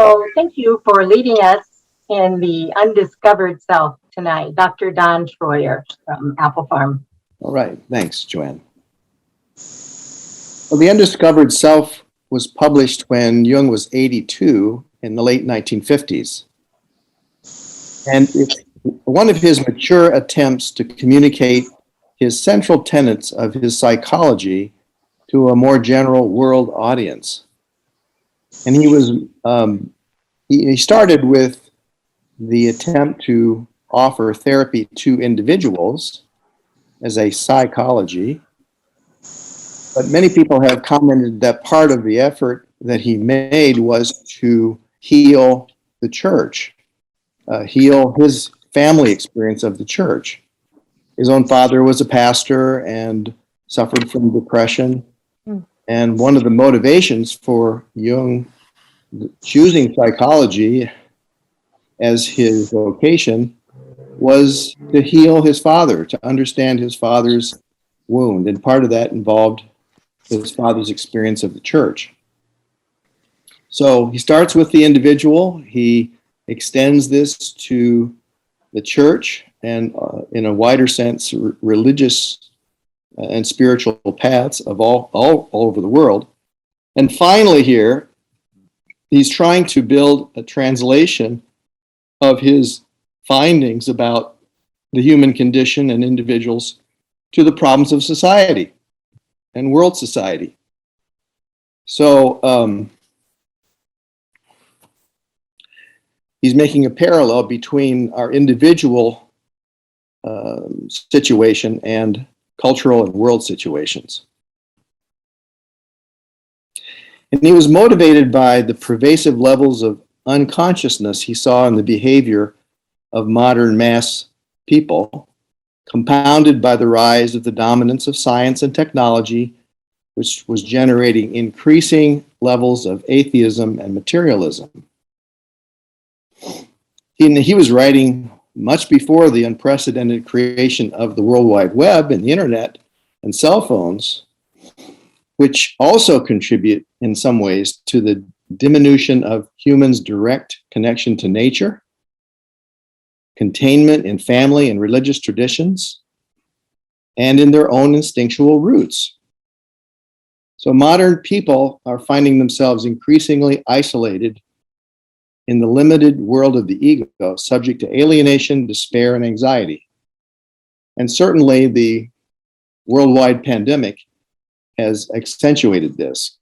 So thank you for leading us in the Undiscovered Self tonight, Dr. Don Schroyer from Apple Farm. All right, thanks, Joanne. Well, The Undiscovered Self was published when Jung was 82 in the late 1950s. And it's one of his mature attempts to communicate his central tenets of his psychology to a more general world audience. And he started with the attempt to offer therapy to individuals as a psychology. But many people have commented that part of the effort that he made was to heal the church, heal his family experience of the church. His own father was a pastor and suffered from depression. And one of the motivations for Jung choosing psychology as his vocation was to heal his father, to understand his father's wound. And part of that involved his father's experience of the church. So he starts with the individual. He extends this to the church and, in a wider sense, religious and spiritual paths of all over the world. And finally here, he's trying to build a translation of his findings about the human condition and individuals to the problems of society and world society. So he's making a parallel between our individual situation and cultural and world situations. And he was motivated by the pervasive levels of unconsciousness he saw in the behavior of modern mass people, compounded by the rise of the dominance of science and technology, which was generating increasing levels of atheism and materialism. He was writing much before the unprecedented creation of the World Wide Web and the internet and cell phones, which also contribute in some ways to the diminution of humans' direct connection to nature, containment in family and religious traditions, and in their own instinctual roots. So modern people are finding themselves increasingly isolated in the limited world of the ego, subject to alienation, despair, and anxiety. And certainly the worldwide pandemic has accentuated this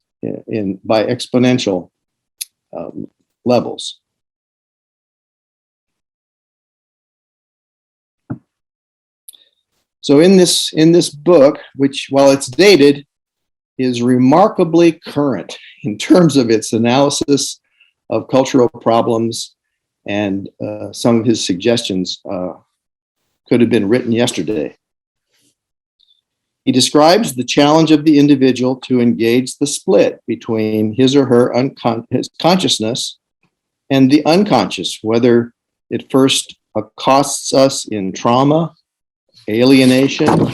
by exponential levels. So in this book, which, while it's dated, is remarkably current in terms of its analysis of cultural problems, and some of his suggestions could have been written yesterday. He describes the challenge of the individual to engage the split between his or her his consciousness and the unconscious, whether it first accosts us in trauma, alienation,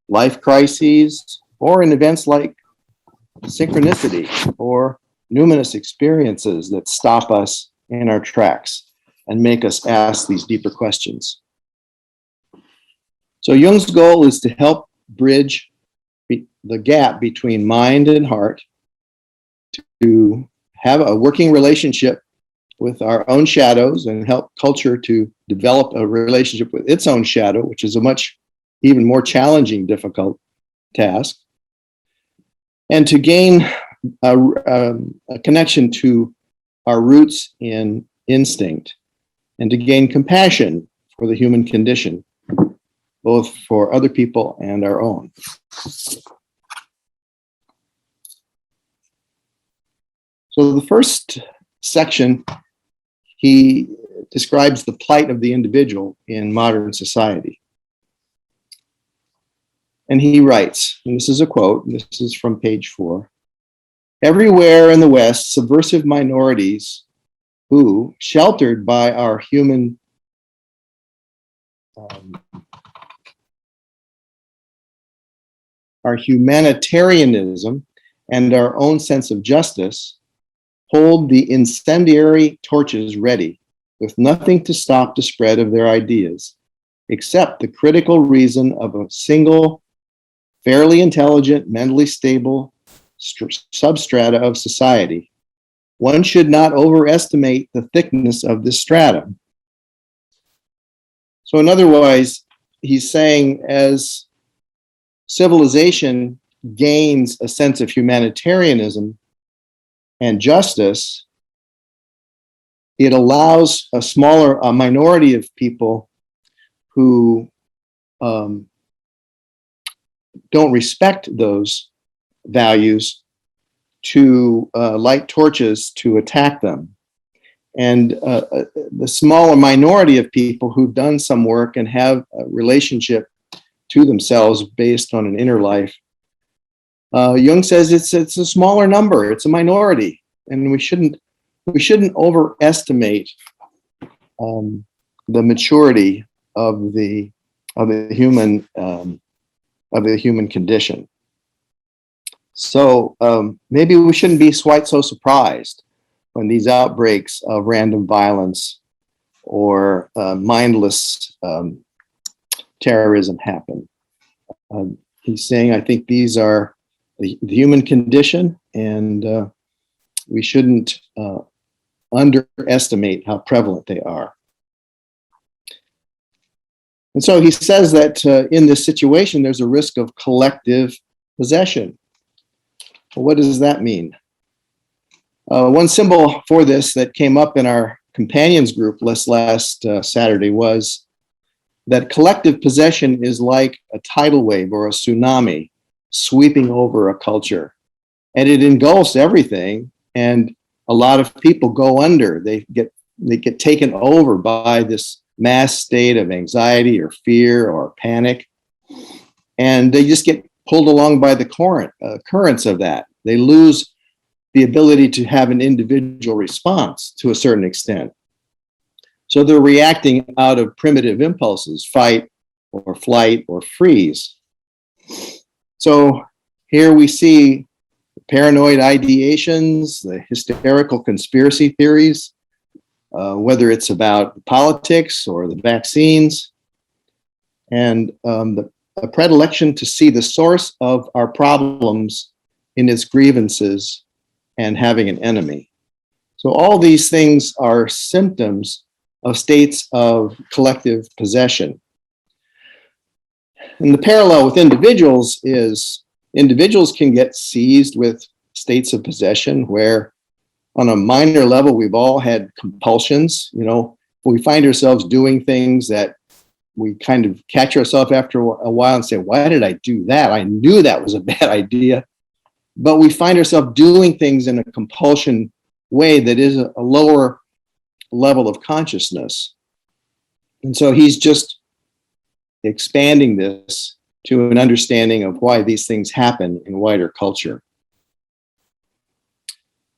life crises, or in events like synchronicity or numinous experiences that stop us in our tracks and make us ask these deeper questions. So Jung's goal is to help bridge the gap between mind and heart, to have a working relationship with our own shadows and help culture to develop a relationship with its own shadow, which is a much even more challenging, difficult task, and to gain a connection to our roots in instinct, and to gain compassion for the human condition, both for other people and our own. So the first section, he describes the plight of the individual in modern society. And he writes, and this is a quote, and this is from page 4, "Everywhere in the West, subversive minorities who, sheltered by our humanitarianism and our own sense of justice, hold the incendiary torches ready, with nothing to stop the spread of their ideas, except the critical reason of a single, fairly intelligent, mentally stable substrata of society. One should not overestimate the thickness of this stratum. So in other words, he's saying as civilization gains a sense of humanitarianism and justice, it allows a minority of people who don't respect those values to light torches to attack them. And the smaller minority of people who've done some work and have a relationship to themselves based on an inner life, Jung says it's a smaller number, it's a minority, and we shouldn't overestimate the maturity of the human condition. So maybe we shouldn't be quite so surprised when these outbreaks of random violence or mindless terrorism happen. He's saying, I think these are the human condition, and we shouldn't underestimate how prevalent they are. And so he says that in this situation, there's a risk of collective possession. Well, what does that mean? One symbol for this that came up in our companions group last Saturday was that collective possession is like a tidal wave or a tsunami sweeping over a culture. And it engulfs everything, and a lot of people go under. They get taken over by this mass state of anxiety or fear or panic, and they just get pulled along by the currents of that. They lose the ability to have an individual response to a certain extent. So they're reacting out of primitive impulses, fight or flight or freeze. So here we see paranoid ideations, the hysterical conspiracy theories, whether it's about politics or the vaccines, and a predilection to see the source of our problems in its grievances and having an enemy. So all these things are symptoms of states of collective possession. And the parallel with individuals is individuals can get seized with states of possession where on a minor level, we've all had compulsions. You know, we find ourselves doing things that we kind of catch ourselves after a while and say, why did I do that? I knew that was a bad idea. But we find ourselves doing things in a compulsion way that is a lower level of consciousness. And so he's just expanding this to an understanding of why these things happen in wider culture.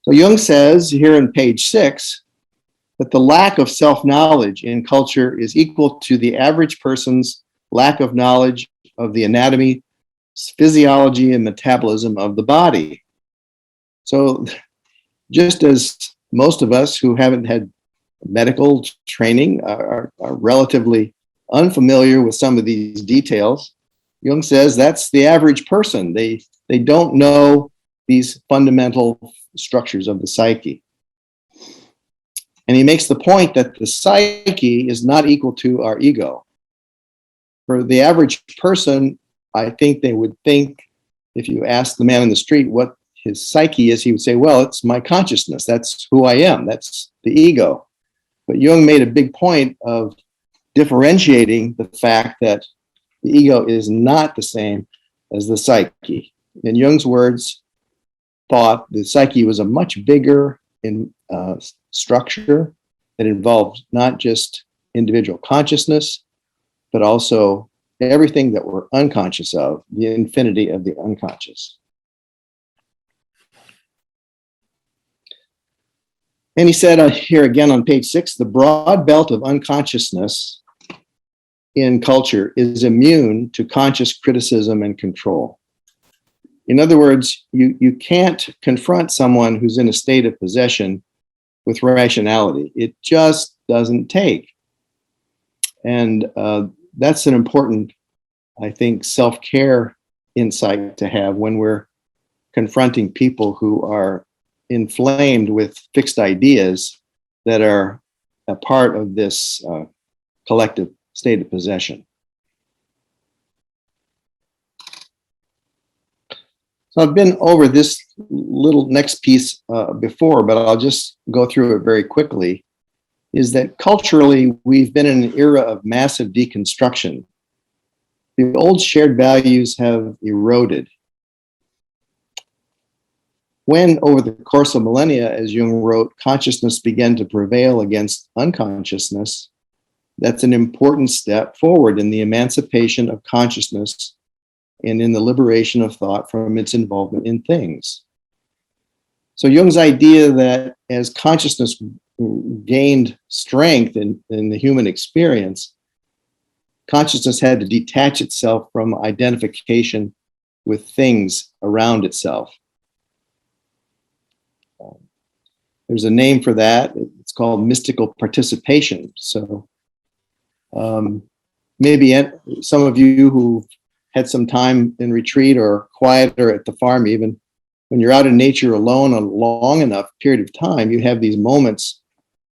So Jung says here on page 6 that the lack of self-knowledge in culture is equal to the average person's lack of knowledge of the anatomy, physiology, and metabolism of the body. So just as most of us who haven't had medical training are relatively unfamiliar with some of these details, Jung says that's the average person. They don't know these fundamental structures of the psyche. And he makes the point that the psyche is not equal to our ego. For the average person, I think they would think, if you ask the man in the street what his psyche is, he would say, well, it's my consciousness. That's who I am. That's the ego. But Jung made a big point of differentiating the fact that the ego is not the same as the psyche. In Jung's words, thought the psyche was a much bigger structure that involved not just individual consciousness, but also everything that we're unconscious of, the infinity of the unconscious. And he said here again on page 6, the broad belt of unconsciousness in culture is immune to conscious criticism and control. In other words, you can't confront someone who's in a state of possession with rationality. It just doesn't take. And that's an important, I think, self-care insight to have when we're confronting people who are inflamed with fixed ideas that are a part of this collective state of possession. So I've been over this little next piece before, but I'll just go through it very quickly, is that culturally, we've been in an era of massive deconstruction. The old shared values have eroded. When, over the course of millennia, as Jung wrote, consciousness began to prevail against unconsciousness, that's an important step forward in the emancipation of consciousness and in the liberation of thought from its involvement in things. So Jung's idea that as consciousness gained strength in the human experience, consciousness had to detach itself from identification with things around itself. There's a name for that. It's called mystical participation. So maybe some of you who had some time in retreat or quieter at the farm, even when you're out in nature alone a long enough period of time, you have these moments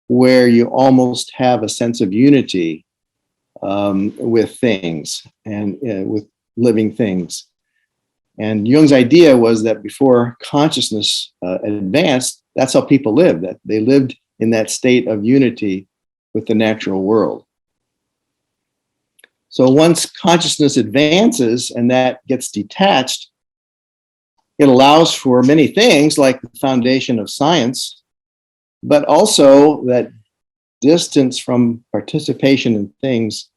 where you almost have a sense of unity with things and with living things. And Jung's idea was that before consciousness advanced, that's how people lived, that they lived in that state of unity with the natural world. So once consciousness advances and that gets detached, it allows for many things like the foundation of science, but also that distance from participation in things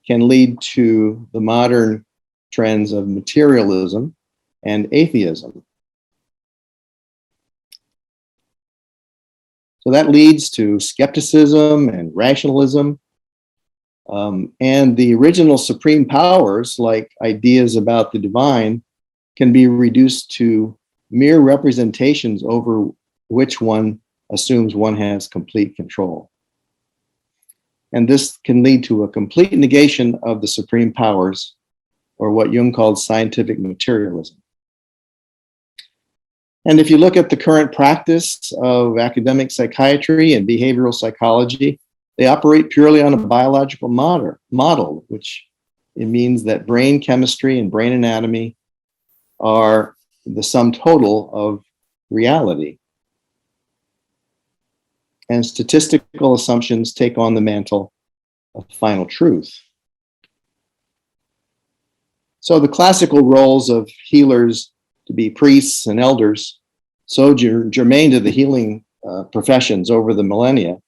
can lead to the modern trends of materialism and atheism. So that leads to skepticism and rationalism. And the original supreme powers, like ideas about the divine, can be reduced to mere representations over which one assumes one has complete control. And this can lead to a complete negation of the supreme powers, or what Jung called scientific materialism. And if you look at the current practice of academic psychiatry and behavioral psychology, they operate purely on a biological model, which it means that brain chemistry and brain anatomy are the sum total of reality. And statistical assumptions take on the mantle of final truth. So the classical roles of healers to be priests and elders, so germane to the healing professions over the millennia,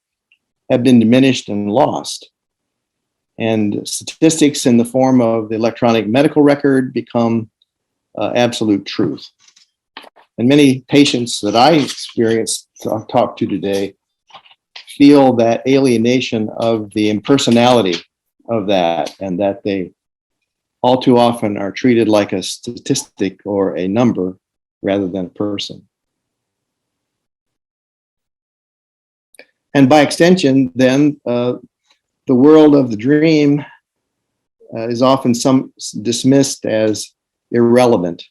have been diminished and lost. And statistics in the form of the electronic medical record become absolute truth. And many patients that I experienced, talk to today, feel that alienation of the impersonality of that, and that they all too often are treated like a statistic or a number rather than a person. And by extension, then, the world of the dream is often dismissed as irrelevant,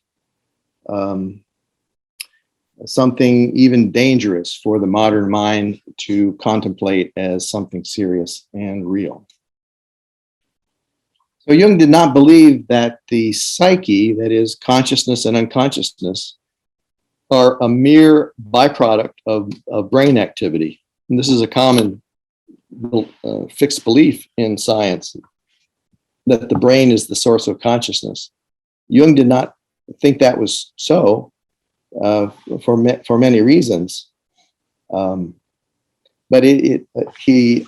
something even dangerous for the modern mind to contemplate as something serious and real. So Jung did not believe that the psyche, that is consciousness and unconsciousness, are a mere byproduct of brain activity. And this is a common fixed belief in science, that the brain is the source of consciousness. Jung did not think that was so for many reasons, but he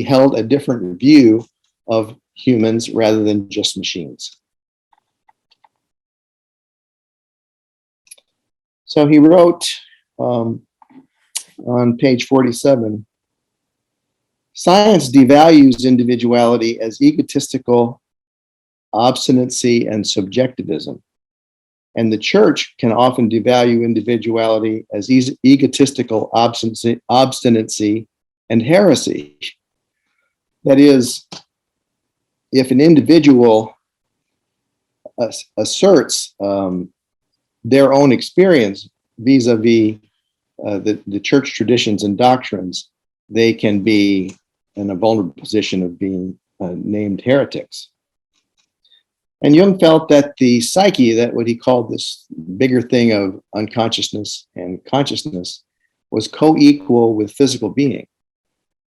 held a different view of humans rather than just machines. So he wrote on page 47, science devalues individuality as egotistical obstinacy and subjectivism. And the church can often devalue individuality as egotistical obstinacy and heresy. That is, if an individual asserts their own experience vis-a-vis the church traditions and doctrines, they can be in a vulnerable position of being named heretics. And Jung felt that the psyche, that what he called this bigger thing of unconsciousness and consciousness, was co-equal with physical being.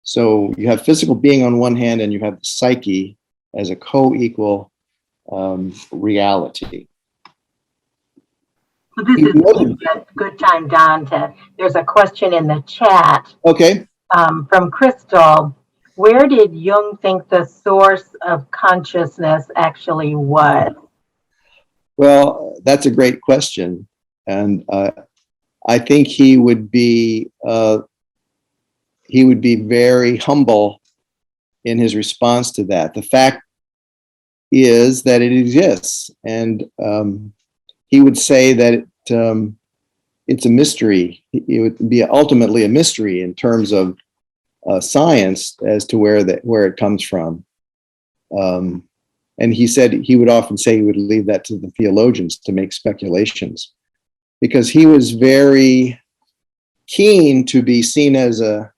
So you have physical being on one hand, and you have the psyche as a co-equal reality. So this is a good time, Don, there's a question in the chat. Okay. From Crystal. Where did Jung think the source of consciousness actually was? Well, that's a great question. And I think he would be very humble in his response to that. The fact is that it exists, and he would say that it's a mystery. It would be ultimately a mystery in terms of science as to where it comes from. And he said he would often say he would leave that to the theologians to make speculations, because he was very keen to be seen as an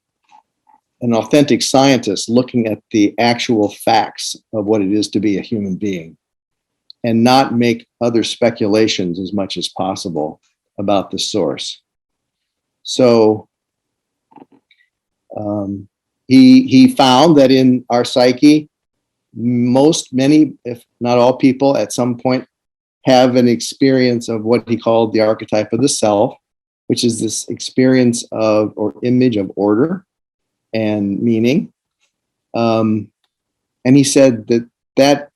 authentic scientist looking at the actual facts of what it is to be a human being, and not make other speculations as much as possible about the source. So he found that in our psyche, many, if not all people, at some point have an experience of what he called the archetype of the self, which is this experience of or image of order and meaning. And he said that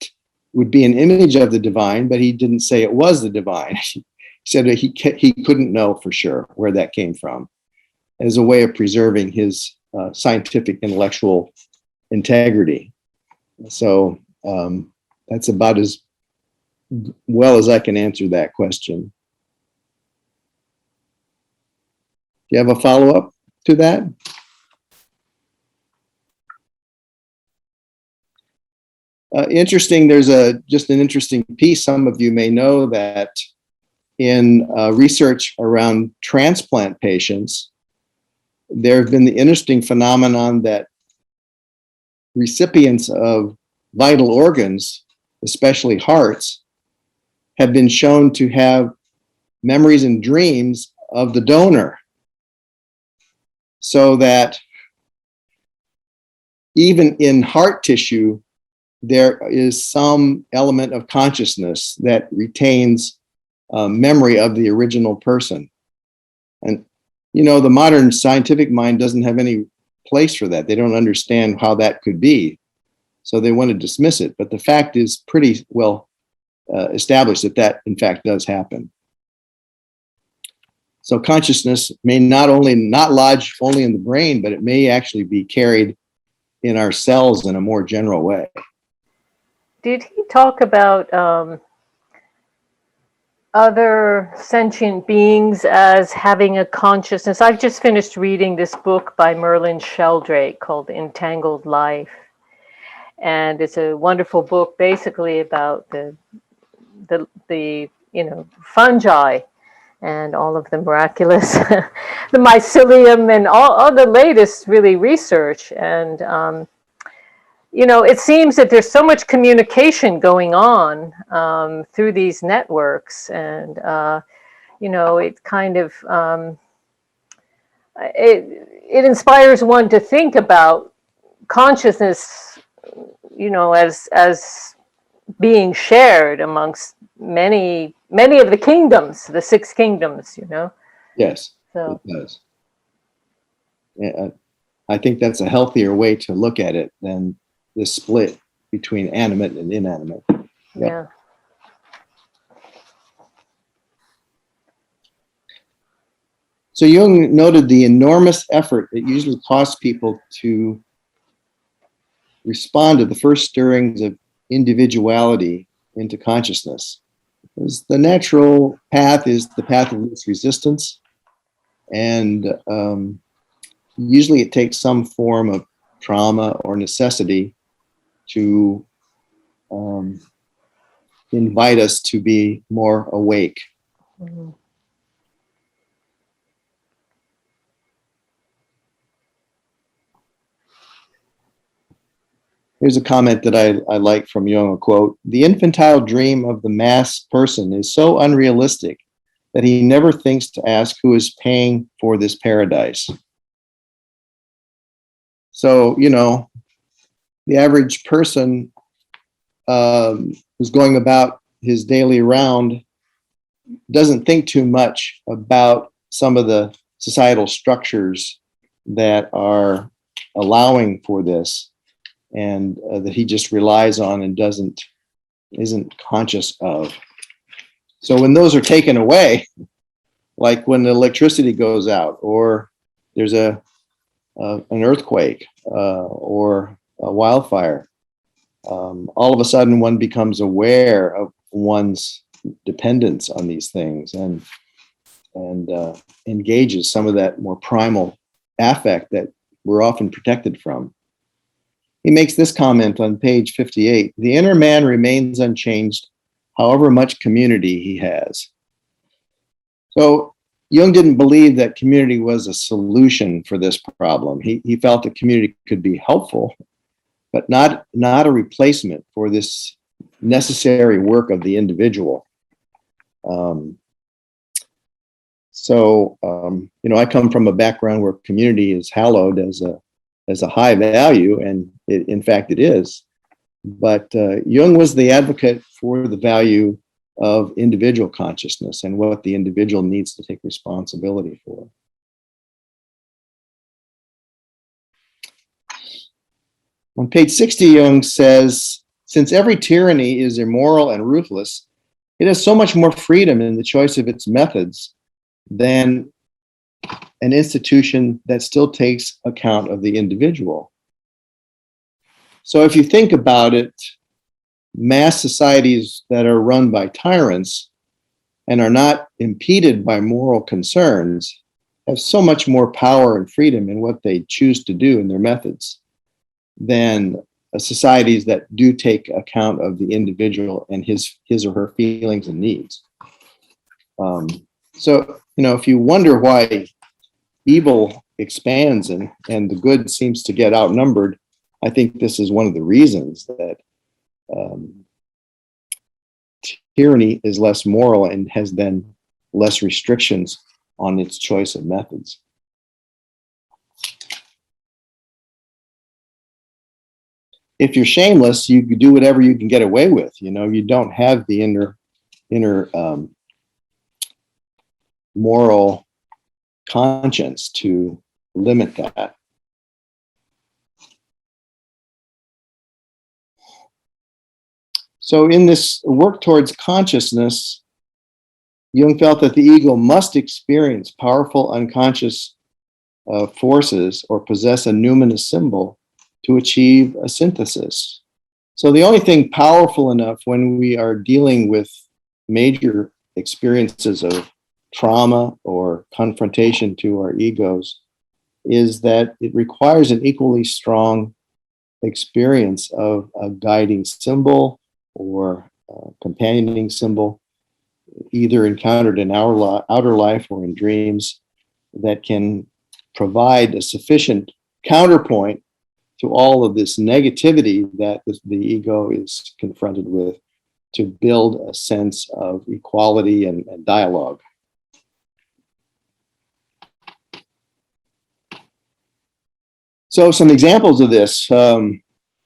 would be an image of the divine, but he didn't say it was the divine. He said that he couldn't know for sure where that came from, as a way of preserving his scientific intellectual integrity. So that's about as well as I can answer that question. Do you have a follow-up to that? Interesting, there's just an interesting piece. Some of you may know that in research around transplant patients, there have been the interesting phenomenon that recipients of vital organs, especially hearts, have been shown to have memories and dreams of the donor, so that even in heart tissue, there is some element of consciousness that retains memory of the original person. And, the modern scientific mind doesn't have any place for that. They don't understand how that could be, so they want to dismiss it. But the fact is pretty well established that in fact does happen. So consciousness may not lodge only in the brain, but it may actually be carried in our cells in a more general way. Did he talk about other sentient beings as having a consciousness? I've just finished reading this book by Merlin Sheldrake called Entangled Life. And it's a wonderful book basically about the fungi and all of the miraculous, the mycelium and all the latest really research. And it seems that there's so much communication going on through these networks, and it kind of it inspires one to think about consciousness, as being shared amongst many of the kingdoms, the six kingdoms. Yes, so it does. Yeah, I think that's a healthier way to look at it than the split between animate and inanimate. Yep. Yeah. So Jung noted the enormous effort it usually costs people to respond to the first stirrings of individuality into consciousness. Because the natural path is the path of least resistance, and usually it takes some form of trauma or necessity to invite us to be more awake. Mhm. Here's a comment that I like from Jung, a quote: "The infantile dream of the mass person is so unrealistic that he never thinks to ask who is paying for this paradise." So, the average person who's going about his daily round doesn't think too much about some of the societal structures that are allowing for this, and that he just relies on and isn't conscious of. So when those are taken away, like when the electricity goes out, or there's an earthquake, or a wildfire, all of a sudden one becomes aware of one's dependence on these things, and engages some of that more primal affect that we're often protected from. He makes this comment on page 58: "The inner man remains unchanged, however much community he has." So Jung didn't believe that community was a solution for this problem. He felt that community could be helpful, but not a replacement for this necessary work of the individual. I come from a background where community is hallowed as a high value, and in fact it is. But Jung was the advocate for the value of individual consciousness and what the individual needs to take responsibility for. On page 60, Jung says, "Since every tyranny is immoral and ruthless, it has so much more freedom in the choice of its methods than an institution that still takes account of the individual." So if you think about it, mass societies that are run by tyrants and are not impeded by moral concerns have so much more power and freedom in what they choose to do in their methods than societies that do take account of the individual and his or her feelings and needs. If you wonder why evil expands and the good seems to get outnumbered, I think this is one of the reasons that tyranny is less moral and has then less restrictions on its choice of methods. If you're shameless, you do whatever you can get away with. You don't have the inner moral conscience to limit that. So in this work towards consciousness, Jung felt that the ego must experience powerful unconscious forces or possess a numinous symbol to achieve a synthesis. So the only thing powerful enough when we are dealing with major experiences of trauma or confrontation to our egos is that it requires an equally strong experience of a guiding symbol or companioning symbol, either encountered in our outer life or in dreams, that can provide a sufficient counterpoint to all of this negativity that the ego is confronted with, to build a sense of equality and dialogue. So some examples of this: Paul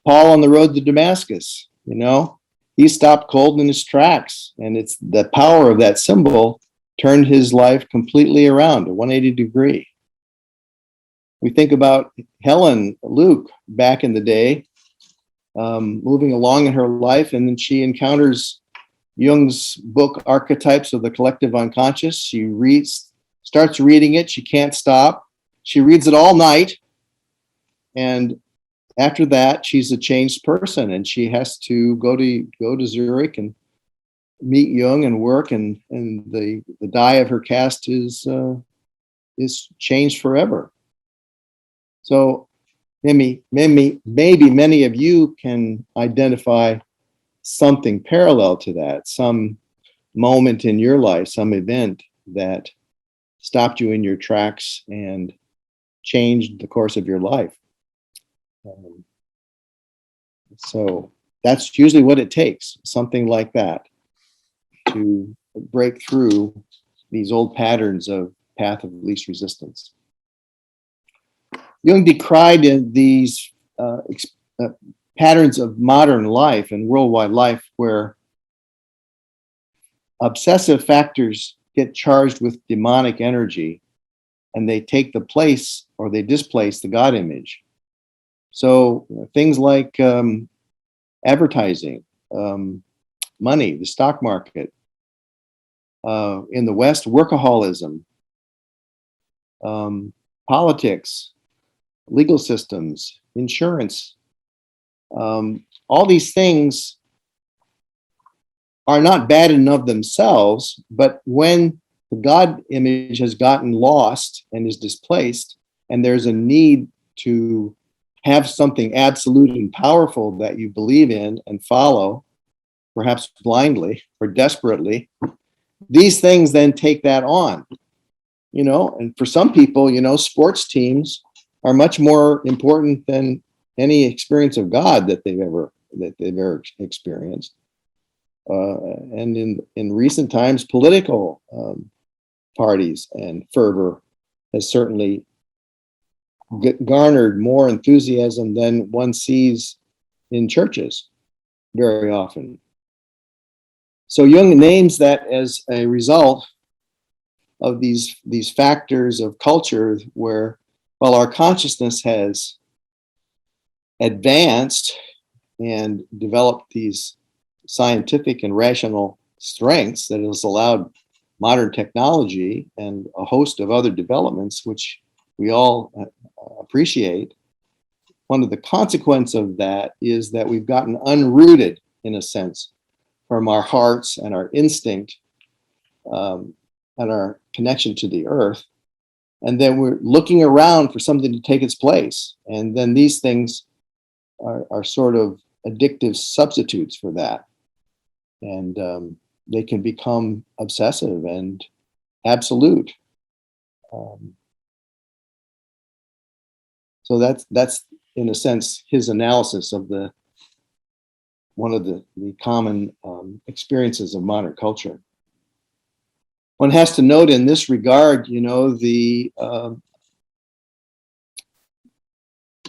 on the road to Damascus, he stopped cold in his tracks, and it's the power of that symbol turned his life completely around, a 180 degree. We think about Helen Luke back in the day, moving along in her life, and then she encounters Jung's book, Archetypes of the Collective Unconscious. She starts reading it. She can't stop. She reads it all night. And after that, she's a changed person, and she has to go to Zurich and meet Jung and work, and the die of her cast is changed forever. So maybe many of you can identify something parallel to that, some moment in your life, some event that stopped you in your tracks and changed the course of your life. So that's usually what it takes, something like that, to break through these old patterns of path of least resistance. Jung decried these patterns of modern life and worldwide life where obsessive factors get charged with demonic energy and they take the place or they displace the God image. So things like advertising, money, the stock market, in the West, workaholism, politics, legal systems, insurance, all these things are not bad in and of themselves, but when the God image has gotten lost and is displaced, and there's a need to have something absolute and powerful that you believe in and follow, perhaps blindly or desperately, these things then take that on, and for some people, sports teams are much more important than any experience of God that they've ever experienced. And in recent times, political parties and fervor has certainly garnered more enthusiasm than one sees in churches very often. So Jung names that as a result of these factors of culture where, while our consciousness has advanced and developed these scientific and rational strengths that has allowed modern technology and a host of other developments, which we all appreciate, one of the consequences of that is that we've gotten unrooted, in a sense, from our hearts and our instinct and our connection to the earth. And then we're looking around for something to take its place. And then these things are sort of addictive substitutes for that. And they can become obsessive and absolute. So that's in a sense his analysis of one of the common experiences of modern culture. One has to note in this regard, the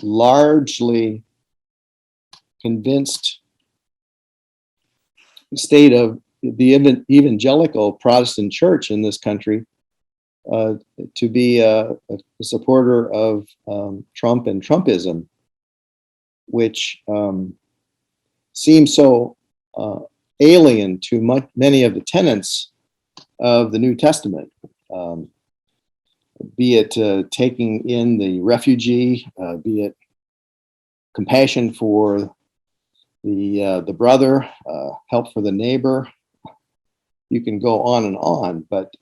largely convinced state of the evangelical Protestant church in this country to be a supporter of Trump and Trumpism, which seems so alien to many of the tenets of the New Testament, be it taking in the refugee, be it compassion for the brother, help for the neighbor. You can go on and on, but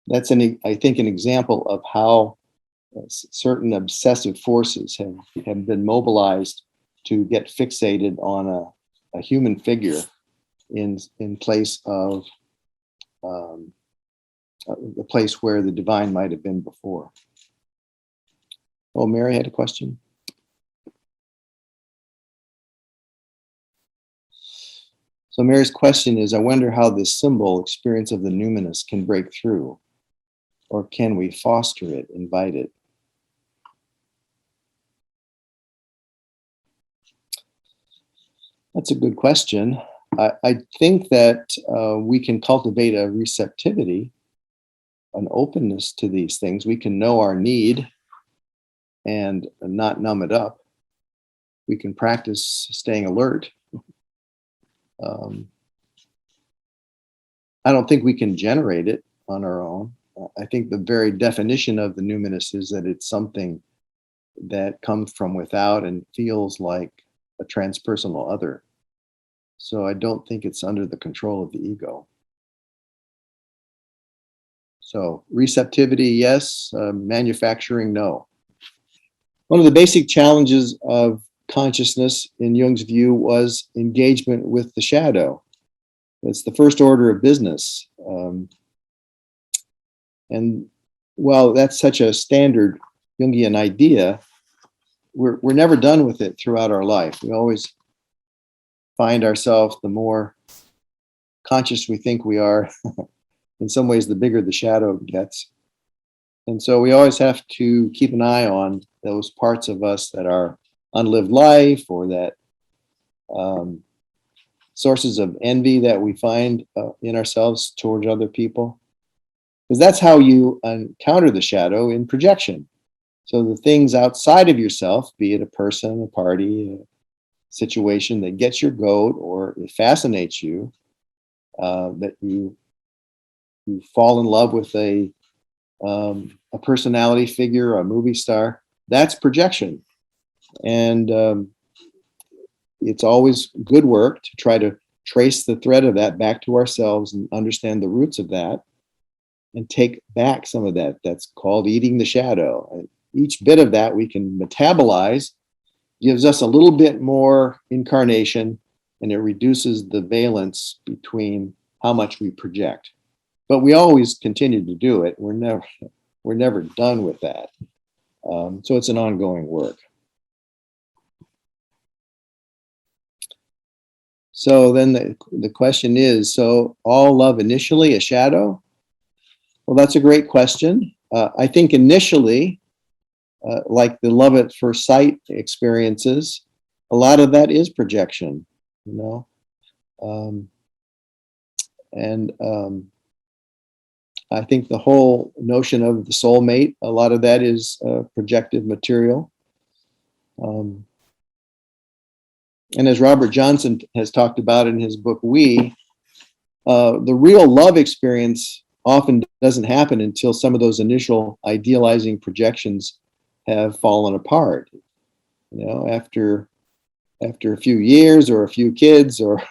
that's I think an example of how certain obsessive forces have been mobilized to get fixated on a human figure in place of the place where the divine might have been before. Oh, Mary had a question. So Mary's question is, I wonder how this symbol experience of the numinous can break through, or can we foster it, invite it? That's a good question. I think that we can cultivate a receptivity, an openness to these things. We can know our need and not numb it up. We can practice staying alert. I don't think we can generate it on our own. I think the very definition of the numinous is that it's something that comes from without and feels like a transpersonal other. So I don't think it's under the control of the ego. So receptivity, yes. Manufacturing, no. One of the basic challenges of consciousness, in Jung's view, was engagement with the shadow. It's the first order of business. And while that's such a standard Jungian idea, we're never done with it throughout our life. We always find ourselves, the more conscious we think we are, in some ways, the bigger the shadow gets. And so we always have to keep an eye on those parts of us that are unlived life, or that sources of envy that we find in ourselves towards other people. Because that's how you encounter the shadow, in projection. So the things outside of yourself, be it a person, a party, a situation that gets your goat or it fascinates you, that you fall in love with a personality figure, a movie star, that's projection. And it's always good work to try to trace the thread of that back to ourselves and understand the roots of that and take back some of that. That's called eating the shadow. Each bit of that we can metabolize, gives us a little bit more incarnation, and it reduces the valence between how much we project. But we always continue to do it. We're never done with that. So it's an ongoing work. So then the question is, so all love initially a shadow? Well, that's a great question. I think initially, like the love at first sight experiences, a lot of that is projection, you know? I think the whole notion of the soulmate, a lot of that is projective material. And as Robert Johnson has talked about in his book, the real love experience often doesn't happen until some of those initial idealizing projections have fallen apart. You know, after a few years or a few kids or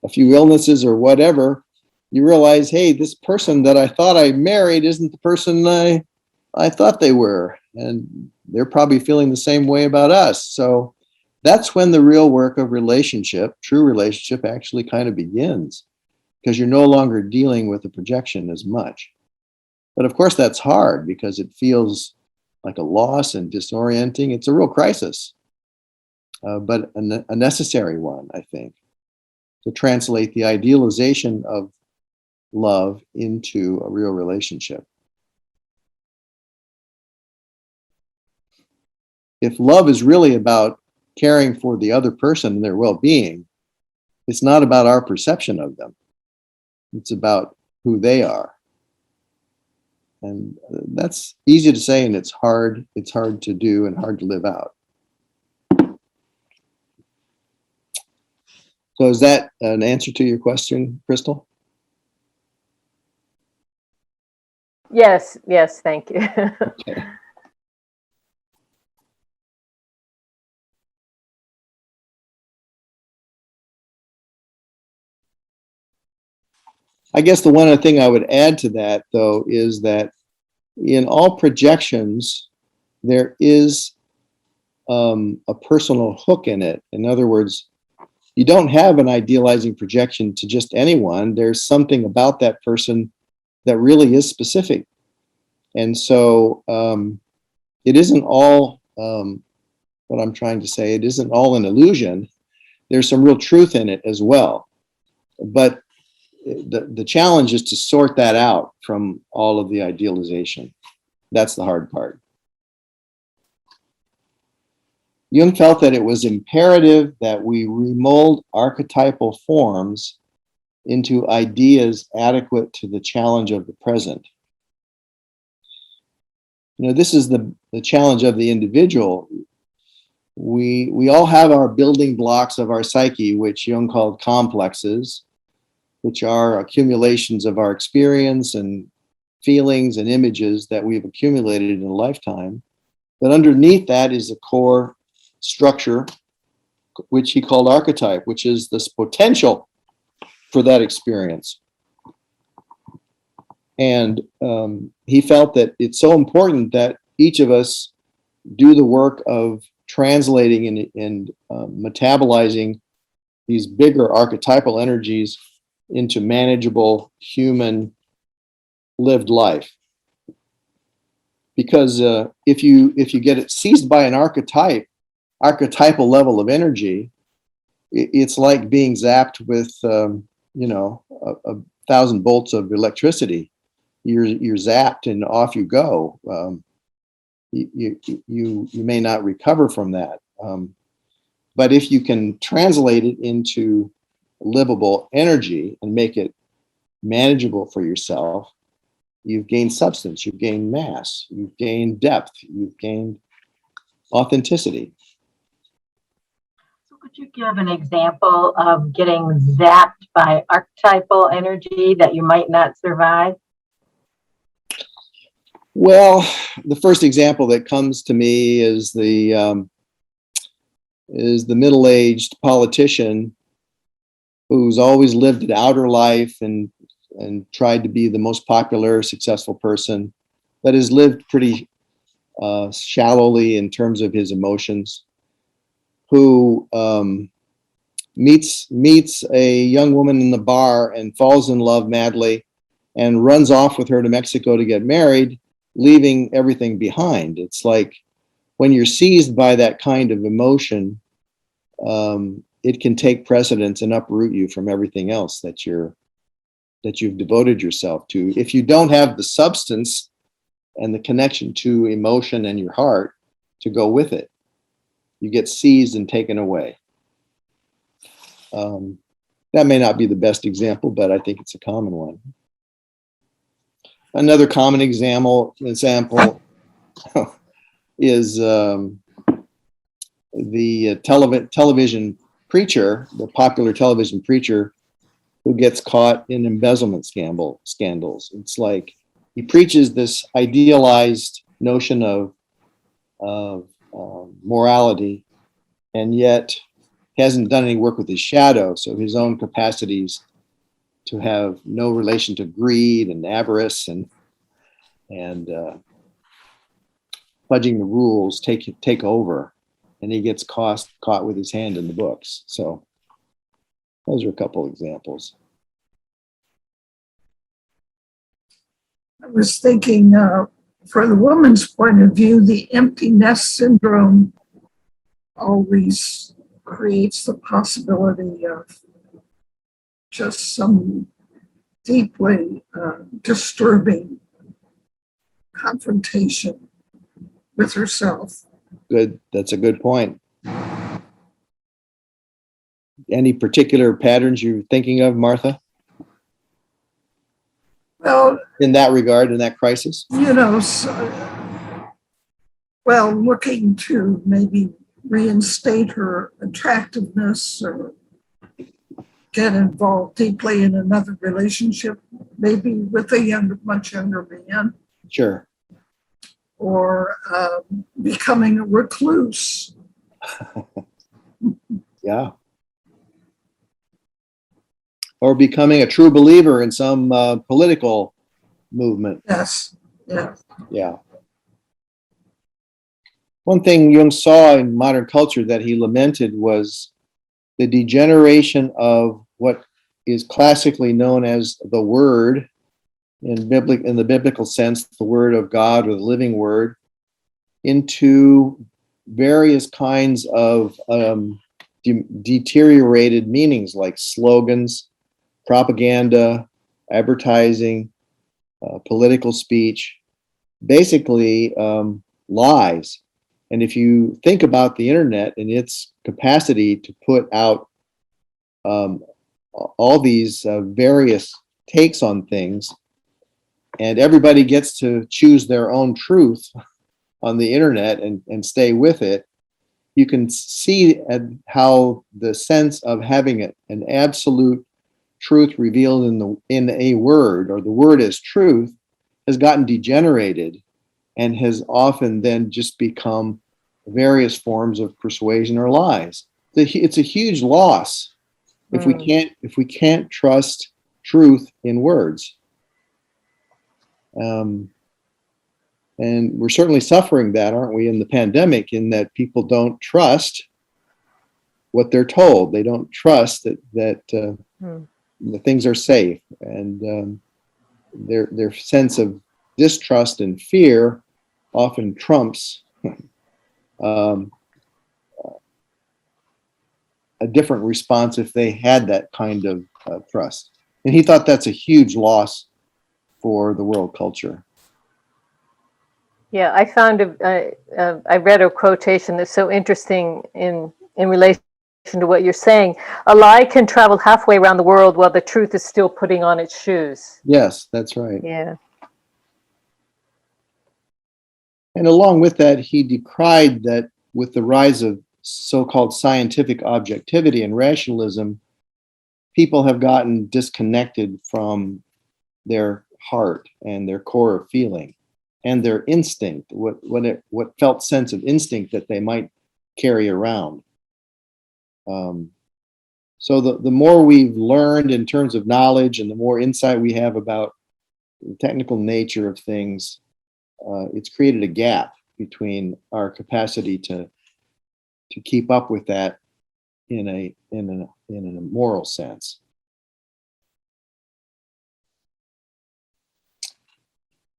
a few illnesses or whatever, you realize, hey, this person that I thought I married isn't the person I thought they were. And they're probably feeling the same way about us. So that's when the real work of true relationship, actually kind of begins, because you're no longer dealing with the projection as much. But of course, that's hard because it feels like a loss and disorienting. It's a real crisis, but a necessary one, I think, to translate the idealization of love into a real relationship. If love is really about caring for the other person and their well-being, it's not about our perception of them. It's about who they are. And that's easy to say, and it's hard to do and hard to live out. So is that an answer to your question, Crystal? Yes, thank you. Okay. I guess the one other thing I would add to that, though, is that in all projections, there is a personal hook in it. In other words, you don't have an idealizing projection to just anyone. There's something about that person that really is specific. And so it isn't all, what I'm trying to say, it isn't all an illusion. There's some real truth in it as well. But the challenge is to sort that out from all of the idealization. That's the hard part. Jung felt that it was imperative that we remold archetypal forms into ideas adequate to the challenge of the present. You know, this is the challenge of the individual. We all have our building blocks of our psyche, which Jung called complexes, which are accumulations of our experience and feelings and images that we've accumulated in a lifetime. But underneath that is a core structure which he called archetype, which is this potential for that experience. And he felt that it's so important that each of us do the work of translating and metabolizing these bigger archetypal energies into manageable human lived life. Because if you get it seized by an archetypal level of energy, it's like being zapped with a 1,000 volts of electricity. You're zapped and off you go. You may not recover from that. But if you can translate it into livable energy and make it manageable for yourself, you've gained substance, you've gained mass, you've gained depth, you've gained authenticity. So could you give an example of getting zapped by archetypal energy that you might not survive? Well, the first example that comes to me is the middle-aged politician who's always lived an outer life and tried to be the most popular, successful person, but has lived pretty shallowly in terms of his emotions, who meets a young woman in the bar and falls in love madly and runs off with her to Mexico to get married, leaving everything behind. It's like when you're seized by that kind of emotion, it can take precedence and uproot you from everything else that you've devoted yourself to. If you don't have the substance and the connection to emotion and your heart to go with it, you get seized and taken away. That may not be the best example, but I think it's a common one. Another common example is the television preacher, the popular television preacher who gets caught in embezzlement scandals. It's like he preaches this idealized notion of morality, and yet hasn't done any work with his shadow, so his own capacities to have no relation to greed and avarice and fudging the rules take over, and he gets caught with his hand in the books. So those are a couple examples. I was thinking, for the woman's point of view, the empty nest syndrome always creates the possibility of just some deeply disturbing confrontation with herself. Good. That's a good point. Any particular patterns you're thinking of, Martha? Well, In that regard, in that crisis? Looking to maybe reinstate her attractiveness or get involved deeply in another relationship, maybe with a much younger man. Sure. Or becoming a recluse. Yeah. Or becoming a true believer in some political movement. Yes. Yeah. Yeah. One thing Jung saw in modern culture that he lamented was the degeneration of what is classically known as the Word, in the biblical sense, the Word of God or the living Word, into various kinds of deteriorated meanings like slogans, propaganda, advertising, political speech, basically lies. And if you think about the internet and its capacity to put out all these various takes on things, and everybody gets to choose their own truth on the internet and stay with it, you can see how the sense of having an absolute truth revealed in a word, or the word as truth, has gotten degenerated and has often then just become various forms of persuasion or lies. it's a huge loss if we Mm. can't trust truth in words. And we're certainly suffering that, aren't we, in the pandemic, in that people don't trust what they're told. They don't trust that Mm. the things are safe, and their sense of distrust and fear often trumps um, a different response if they had that kind of trust. And he thought that's a huge loss for the world culture. Yeah, I found I read a quotation that's so interesting in relation to what you're saying. A lie can travel halfway around the world while the truth is still putting on its shoes. Yes, that's right. Yeah. And along with that, he decried that with the rise of so-called scientific objectivity and rationalism, people have gotten disconnected from their heart and their core of feeling and their instinct, what felt sense of instinct that they might carry around. So the more we've learned in terms of knowledge and the more insight we have about the technical nature of things, it's created a gap between our capacity to keep up with that in a moral sense.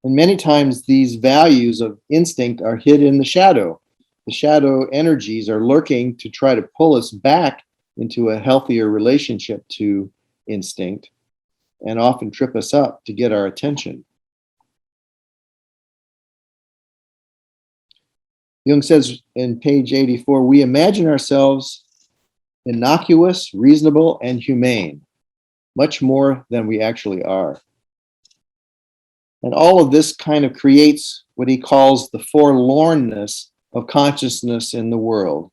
And many times these values of instinct are hid in the shadow. The shadow energies are lurking to try to pull us back into a healthier relationship to instinct and often trip us up to get our attention. Jung says in page 84, we imagine ourselves innocuous, reasonable, and humane, much more than we actually are. And all of this kind of creates what he calls the forlornness of consciousness in the world,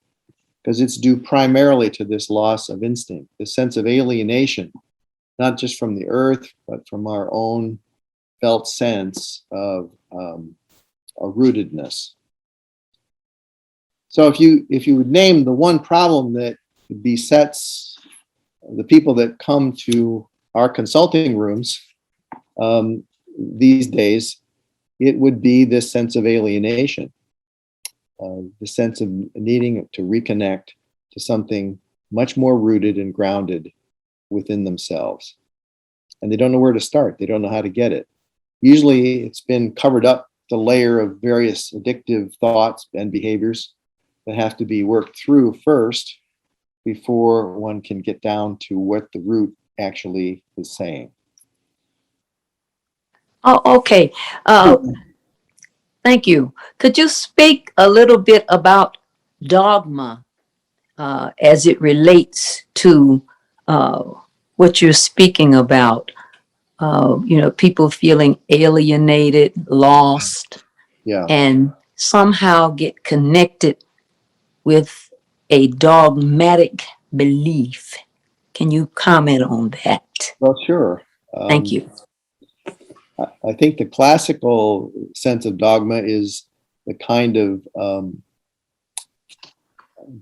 because it's due primarily to this loss of instinct, the sense of alienation, not just from the earth, but from our own felt sense of a rootedness. So if you would name the one problem that besets the people that come to our consulting rooms these days, it would be this sense of alienation, the sense of needing to reconnect to something much more rooted and grounded within themselves. And they don't know where to start. They don't know how to get it. Usually it's been covered up the layer of various addictive thoughts and behaviors that have to be worked through first before one can get down to what the root actually is saying. Oh, okay. Thank you. Could you speak a little bit about dogma as it relates to what you're speaking about? People feeling alienated, lost, Yeah. and somehow get connected with a dogmatic belief. Can you comment on that? Well, sure. Thank you. I think the classical sense of dogma is the kind of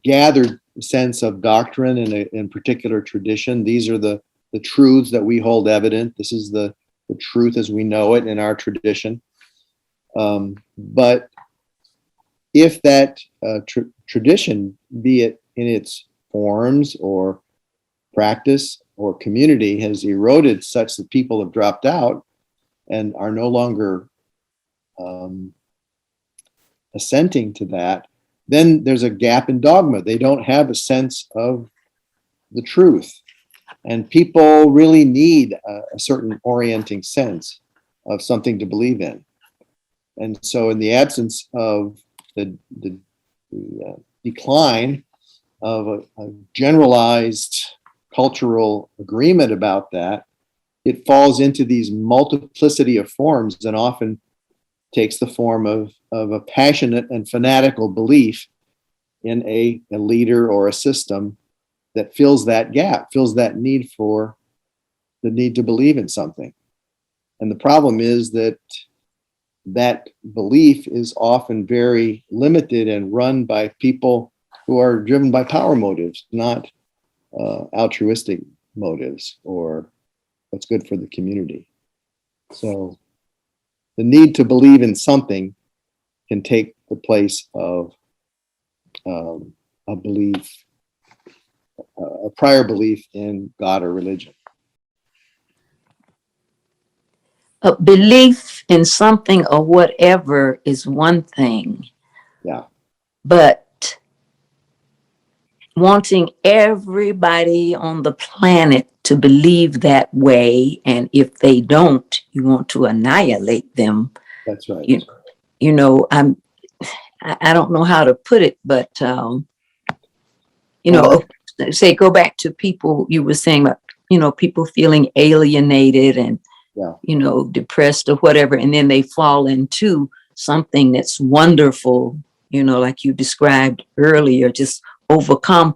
gathered sense of doctrine in particular tradition. These are the truths that we hold evident. This is the truth as we know it in our tradition. But if that tradition, be it in its forms or practice or community, has eroded such that people have dropped out and are no longer assenting to that, then there's a gap in dogma. They don't have a sense of the truth. And people really need a certain orienting sense of something to believe in. And so in the absence of the decline of a generalized cultural agreement about that, it falls into these multiplicity of forms and often takes the form of a passionate and fanatical belief in a leader or a system that fills that gap, fills that need for the need to believe in something. And the problem is that that belief is often very limited and run by people who are driven by power motives, not altruistic motives or what's good for the community. So the need to believe in something can take the place of a belief, a prior belief in God or religion. A belief in something or whatever is one thing. Yeah. But wanting everybody on the planet to believe that way, and if they don't, you want to annihilate them. That's right. You know, I don't know how to put it, but say go back to people you were saying about, people feeling alienated and depressed or whatever, and then they fall into something that's wonderful, like you described earlier, just overcome.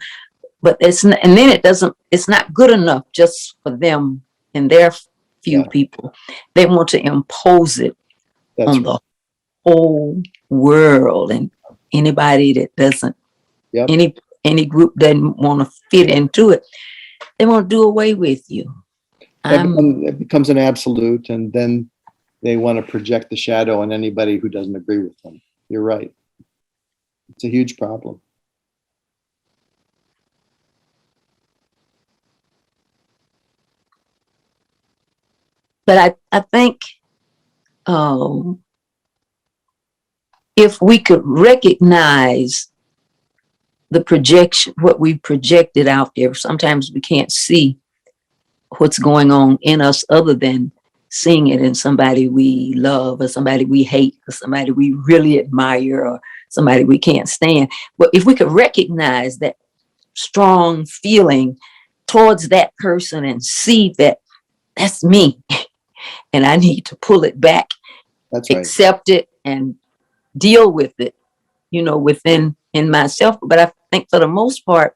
But it's not good enough just for them and their few people. They want to impose it on the whole world, and anybody that doesn't, any group doesn't want to fit into it, they want to do away with you. It becomes an absolute, and then they want to project the shadow on anybody who doesn't agree with them. You're right. It's a huge problem. But I think if we could recognize the projection, what we projected out there, sometimes we can't see what's going on in us other than seeing it in somebody we love or somebody we hate or somebody we really admire or somebody we can't stand. But if we could recognize that strong feeling towards that person and see that that's me and I need to pull it back, that's right, accept it and deal with it, within myself. But I think for the most part,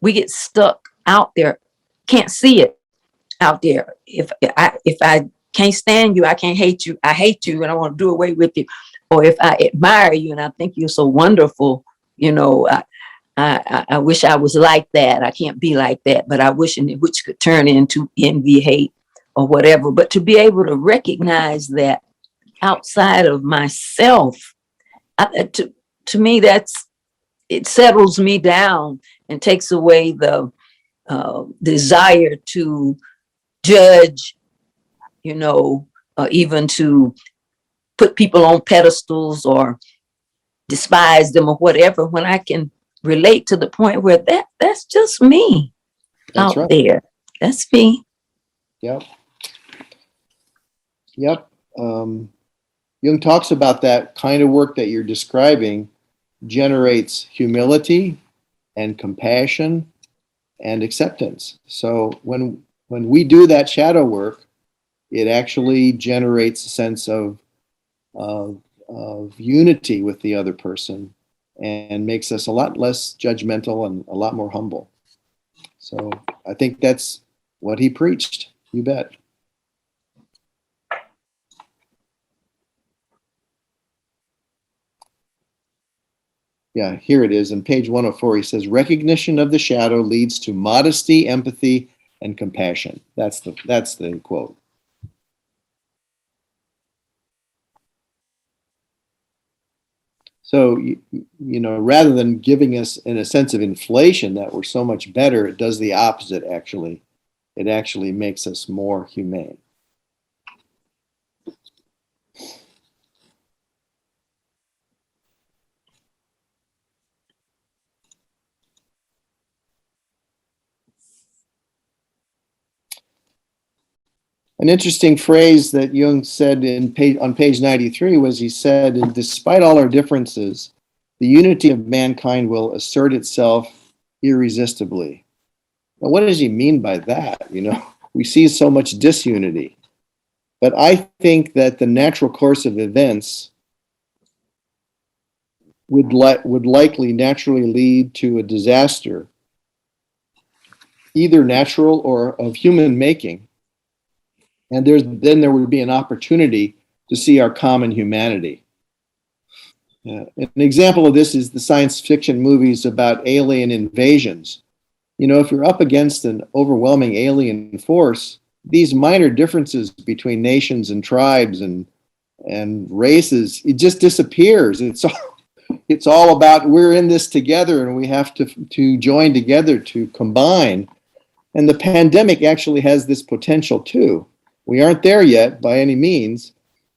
we get stuck out there, can't see it out there. If I can't stand you, I can't hate you. I hate you and I want to do away with you. Or if I admire you and I think you're so wonderful, I wish I was like that. I can't be like that, but I wish, which could turn into envy, hate, or whatever. But to be able to recognize that outside of myself, to me, it settles me down and takes away the desire to judge, even to put people on pedestals or despise them or whatever, when I can relate to the point where that's just me out there. That's me. Yep. Jung talks about that kind of work that you're describing generates humility and compassion and acceptance. So when we do that shadow work, it actually generates a sense of unity with the other person and makes us a lot less judgmental and a lot more humble. So I think that's what he preached. You bet. Yeah, here it is. On page 104, he says, recognition of the shadow leads to modesty, empathy, and compassion. That's the quote. So, rather than giving us in a sense of inflation that we're so much better, it does the opposite, actually. It actually makes us more humane. An interesting phrase that Jung said on page 93 was, he said, despite all our differences, the unity of mankind will assert itself irresistibly. Now, what does he mean by that? We see so much disunity. But I think that the natural course of events would likely naturally lead to a disaster, either natural or of human making. And then there would be an opportunity to see our common humanity. An example of this is the science fiction movies about alien invasions. You know, if you're up against an overwhelming alien force, these minor differences between nations and tribes and races, it just disappears. It's all about we're in this together and we have to join together to combine. And the pandemic actually has this potential too. We aren't there yet by any means,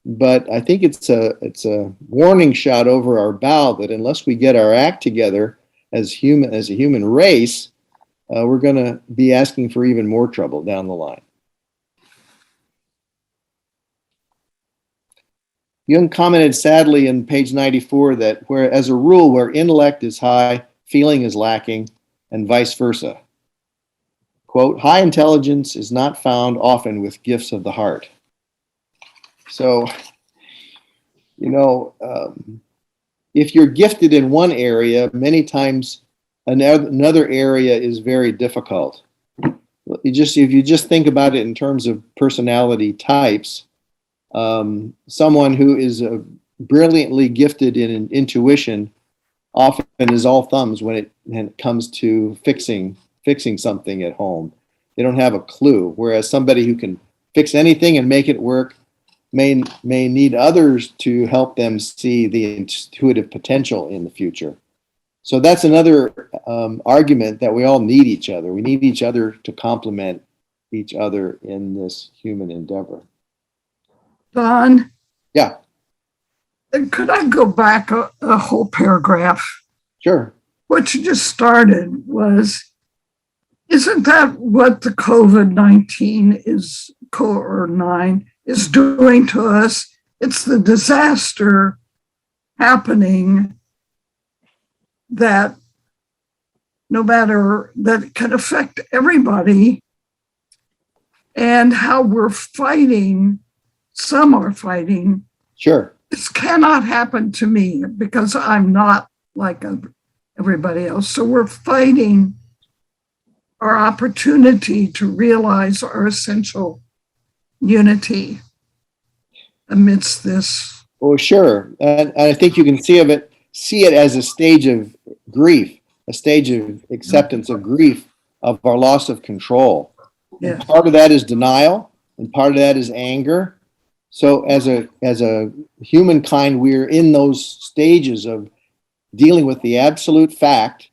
but I think it's a warning shot over our bow that unless we get our act together as a human race, we're going to be asking for even more trouble down the line. Jung commented sadly in page 94 that as a rule, where intellect is high, feeling is lacking, and vice versa. Quote, high intelligence is not found often with gifts of the heart. So, you know, if you're gifted in one area, many times another area is very difficult. If you just think about it in terms of personality types, someone who is brilliantly gifted in intuition often is all thumbs when it comes to fixing something at home. They don't have a clue. Whereas somebody who can fix anything and make it work may need others to help them see the intuitive potential in the future. So that's another argument that we all need each other. We need each other to complement each other in this human endeavor. Don? Yeah. Could I go back a whole paragraph? Sure. What you just started was, isn't that what the COVID-19 is doing to us? It's the disaster happening that that can affect everybody, and how we're fighting. Some are fighting. Sure. This cannot happen to me because I'm not like everybody else. So we're fighting our opportunity to realize our essential unity amidst this. Oh, sure. And I think you can see it as a stage of grief, a stage of acceptance of grief of our loss of control. Yes. Part of that is denial, and part of that is anger. So as a humankind, we're in those stages of dealing with the absolute fact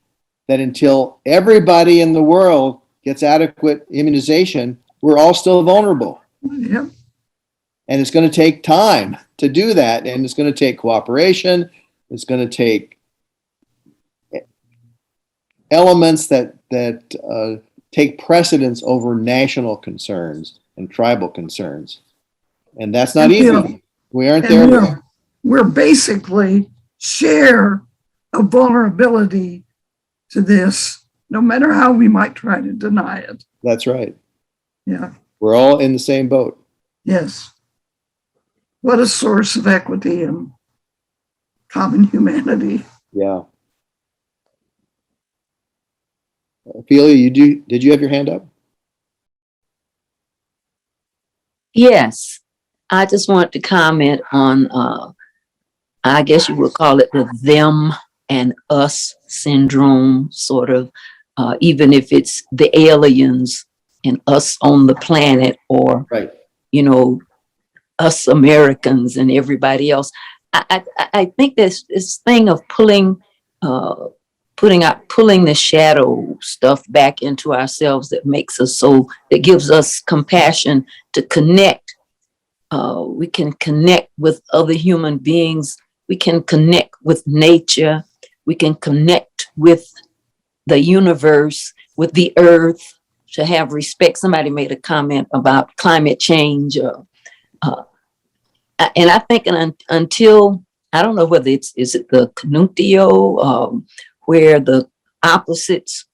that until everybody in the world gets adequate immunization, we're all still vulnerable. Yep. And it's going to take time to do that. And it's going to take cooperation. It's going to take elements that take precedence over national concerns and tribal concerns. And that's not easy. We aren't there. We're basically share a vulnerability to this, no matter how we might try to deny it. That's right. Yeah. We're all in the same boat. Yes. What a source of equity and common humanity. Yeah. Ophelia, did you have your hand up? Yes. I just want to comment on, I guess you would call it the them and us syndrome, sort of, even if it's the aliens and us on the planet, or, Right. you know, us Americans and everybody else. I think this thing of pulling the shadow stuff back into ourselves that makes us that gives us compassion to connect. We can connect with other human beings. We can connect with nature. We can connect with the universe, with the earth, to have respect. Somebody made a comment about climate change. And I think until, I don't know whether is it the conjunctio, where the opposites,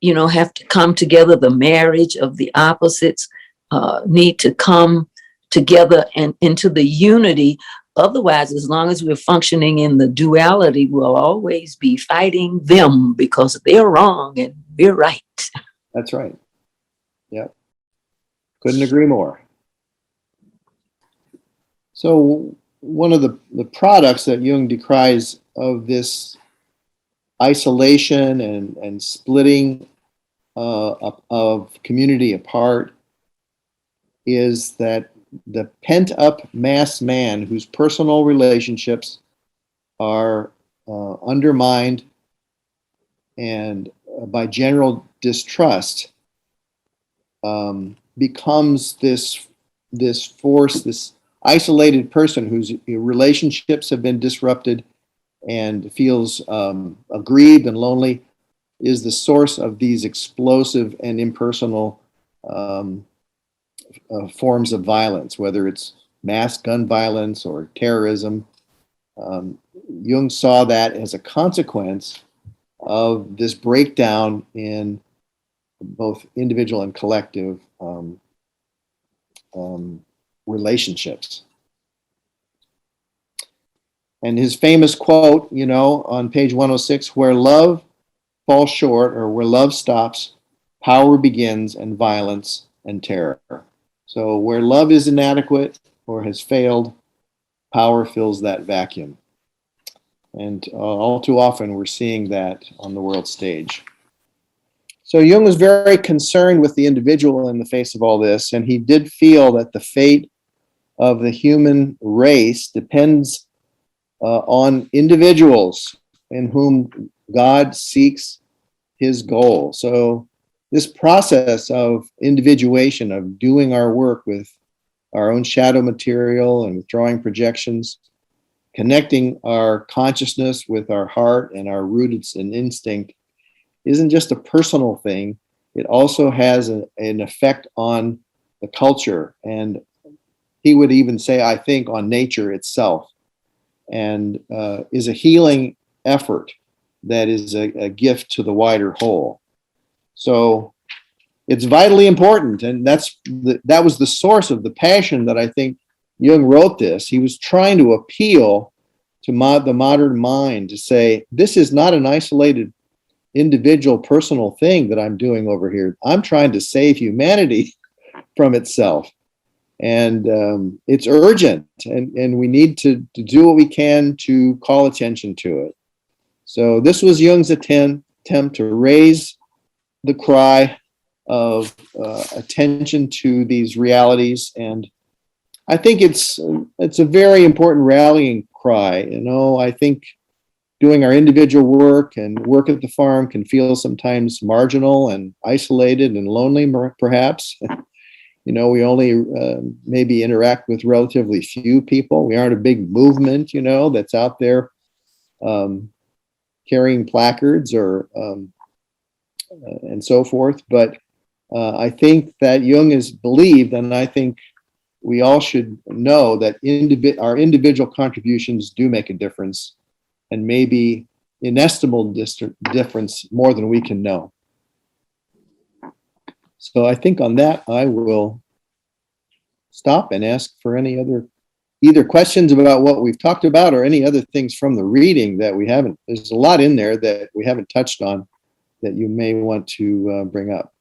have to come together, the marriage of the opposites need to come together and into the unity. Otherwise, as long as we're functioning in the duality, we'll always be fighting them because they're wrong and we're right. That's right. Yeah. Couldn't agree more. So one of the products that Jung decries of this isolation and splitting of community apart is that the pent-up mass man whose personal relationships are undermined and by general distrust becomes this force, this isolated person whose relationships have been disrupted and feels aggrieved and lonely, is the source of these explosive and impersonal forms of violence, whether it's mass gun violence or terrorism. Jung saw that as a consequence of this breakdown in both individual and collective relationships. And his famous quote, on page 106, where love falls short or where love stops, power begins and violence and terror. So where love is inadequate or has failed, power fills that vacuum. And all too often we're seeing that on the world stage. So Jung was very concerned with the individual in the face of all this, and he did feel that the fate of the human race depends on individuals in whom God seeks his goal. So this process of individuation, of doing our work with our own shadow material and withdrawing projections, connecting our consciousness with our heart and our roots and instinct, isn't just a personal thing. It also has an effect on the culture, and he would even say, I think, on nature itself, and is a healing effort that is a gift to the wider whole. So it's vitally important, and that was the source of the passion that I think Jung wrote this. He was trying to appeal to the modern mind to say, this is not an isolated individual personal thing that I'm doing over here. I'm trying to save humanity from itself. And it's urgent, and we need to do what we can to call attention to it. So this was Jung's attempt to raise the cry of attention to these realities. And I think it's a very important rallying cry. I think doing our individual work and work at the farm can feel sometimes marginal and isolated and lonely, perhaps. We only maybe interact with relatively few people. We aren't a big movement, that's out there carrying placards or and so forth. But I think that Jung has believed, and I think we all should know, that our individual contributions do make a difference, and maybe inestimable difference, more than we can know. So I think on that, I will stop and ask for any other either questions about what we've talked about or any other things from the reading that we haven't. There's a lot in there that we haven't touched on that you may want to bring up.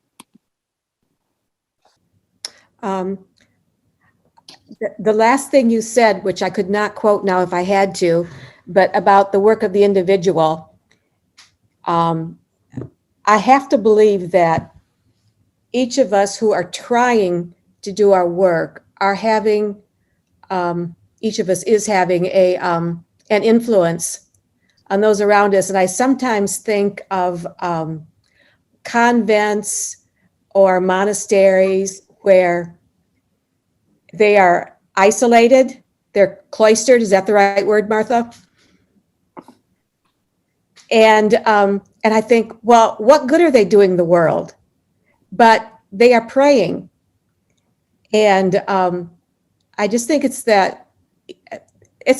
The last thing you said, which I could not quote now if I had to, but about the work of the individual, I have to believe that each of us who are trying to do our work are having, each of us is having an influence on those around us. And I sometimes think of convents or monasteries where they are isolated, they're cloistered. Is that the right word, Martha? And I think, well, what good are they doing the world? But they are praying. And I just think it's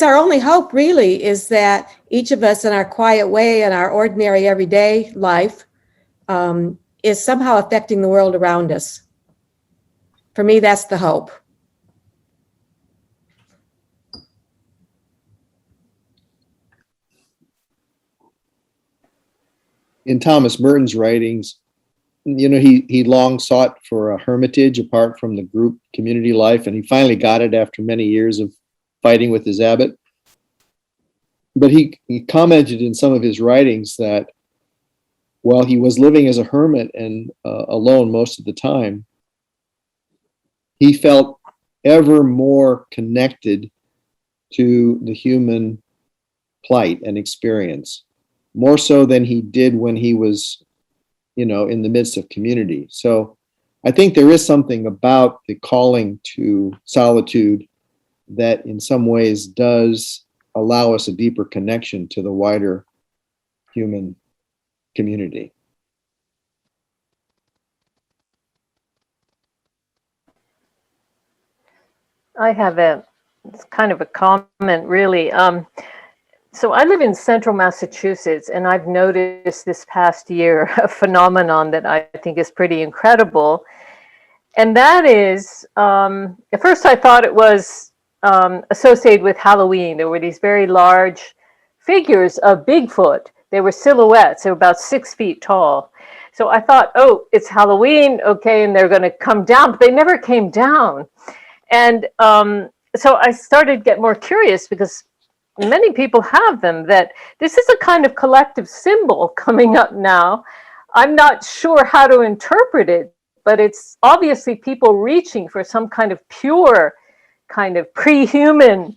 our only hope, really, is that each of us in our quiet way and our ordinary everyday life is somehow affecting the world around us. For me, that's the hope. In Thomas Merton's writings, he long sought for a hermitage apart from the group community life, and he finally got it after many years of fighting with his abbot. But he commented in some of his writings that while he was living as a hermit and alone most of the time, he felt ever more connected to the human plight and experience, more so than he did when he was, in the midst of community. So I think there is something about the calling to solitude that in some ways does allow us a deeper connection to the wider human community. I have it's kind of a comment, really. So I live in central Massachusetts, and I've noticed this past year a phenomenon that I think is pretty incredible. And that is, at first I thought it was associated with Halloween. There were these very large figures of Bigfoot. They were silhouettes. They were about 6 feet tall. So I thought, oh, it's Halloween, okay, and they're going to come down. But they never came down. And so I started to get more curious, because many people have them, that this is a kind of collective symbol coming up now. I'm not sure how to interpret it, but it's obviously people reaching for some kind of pure, kind of pre-human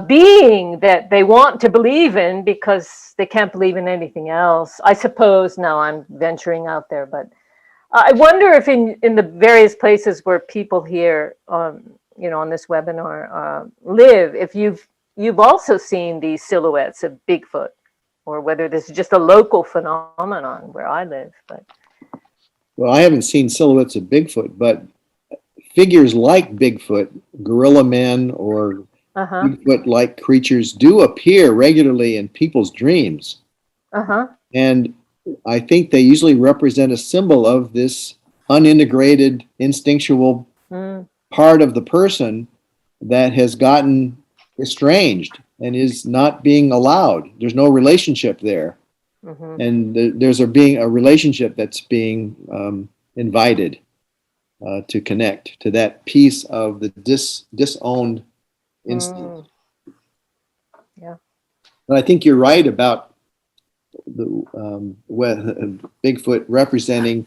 being that they want to believe in because they can't believe in anything else. I suppose. Now I'm venturing out there, but I wonder if in the various places where people here, on this webinar live, if you've also seen these silhouettes of Bigfoot, or whether this is just a local phenomenon where I live. But Well, I haven't seen silhouettes of Bigfoot, but figures like Bigfoot, gorilla men, or Bigfoot-like creatures do appear regularly in people's dreams. And I think they usually represent a symbol of this unintegrated, instinctual part of the person that has gotten estranged and is not being allowed. There's no relationship there. And there's a relationship that's being invited to connect to that piece of the disowned instinct. Yeah. And I think you're right about the Bigfoot representing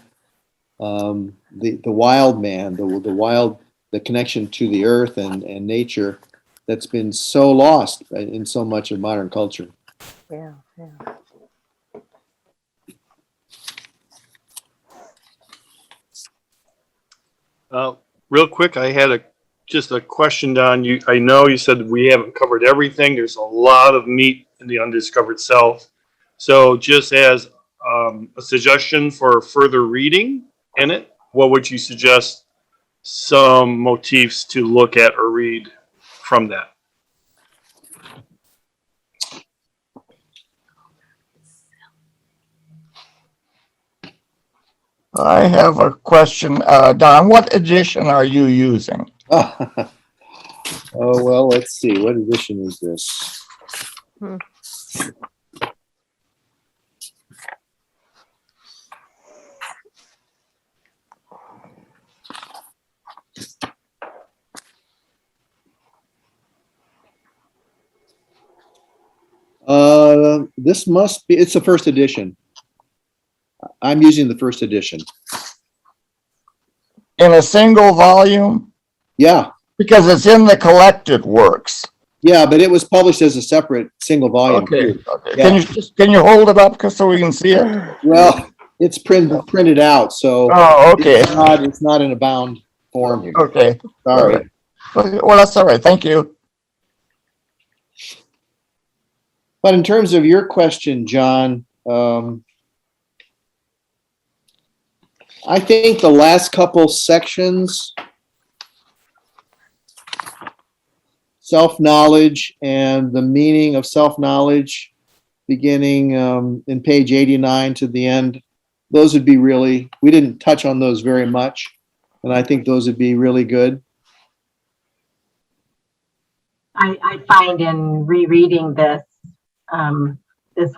the wild man, the connection to the earth and nature that's been so lost in so much of modern culture. Yeah. Real quick, I had just a question, Don. I know you said we haven't covered everything. There's a lot of meat in the Undiscovered Self. So just as a suggestion for further reading in it, what would you suggest some motifs to look at or read from that? I have a question. Don, what edition are you using? Oh, well, let's see. What edition is this? This must be, it's the first edition. I'm using the first edition. In a single volume? Yeah. Because it's in the collected works. Yeah, but it was published as a separate single volume. Okay. Yeah. Can you hold it up so we can see it? Well, it's printed out, so Oh, okay. it's not in a bound form here. Okay. Sorry. Well, that's all right. Thank you. But in terms of your question, John, I think the last couple sections, self-knowledge and the meaning of self-knowledge, beginning in page 89 to the end, those would be really, we didn't touch on those very much, and I think those would be really good. I find in rereading this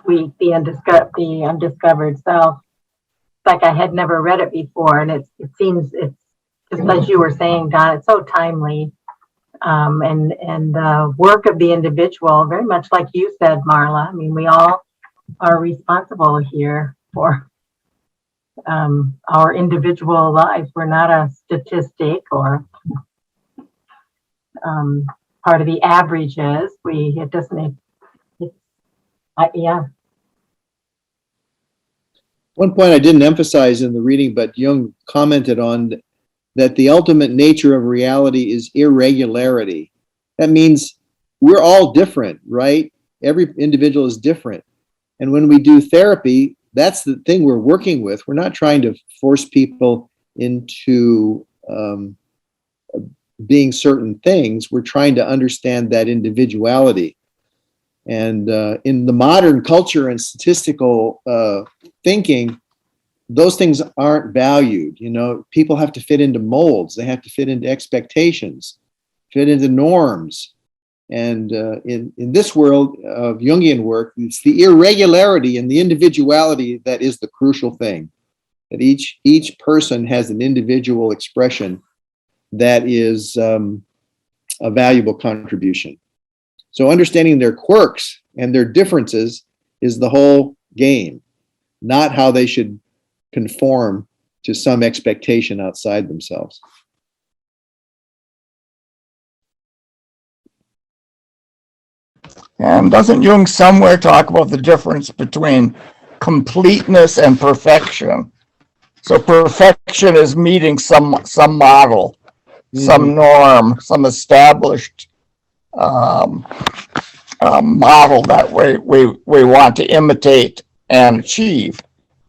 week, the Undiscovered Self, it's like I had never read it before, and it seems it's just as you were saying, Don, it's so timely. and the work of the individual, very much like you said, Marla. I mean, we all are responsible here for our individual lives. We're not a statistic or part of the averages. It doesn't. Yeah. One point I didn't emphasize in the reading, but Jung commented on that the ultimate nature of reality is irregularity. That means we're all different, right? Every individual is different. And when we do therapy, that's the thing we're working with. We're not trying to force people into being certain things. We're trying to understand that individuality. And in the modern culture and statistical thinking, those things aren't valued. You know, people have to fit into molds. They have to fit into expectations, fit into norms. And in this world of Jungian work, it's the irregularity and the individuality that is the crucial thing. That each person has an individual expression that is a valuable contribution. So understanding their quirks and their differences is the whole game, not how they should conform to some expectation outside themselves. And doesn't Jung somewhere talk about the difference between completeness and perfection? So perfection is meeting some model, some norm, some established model that we want to imitate and achieve,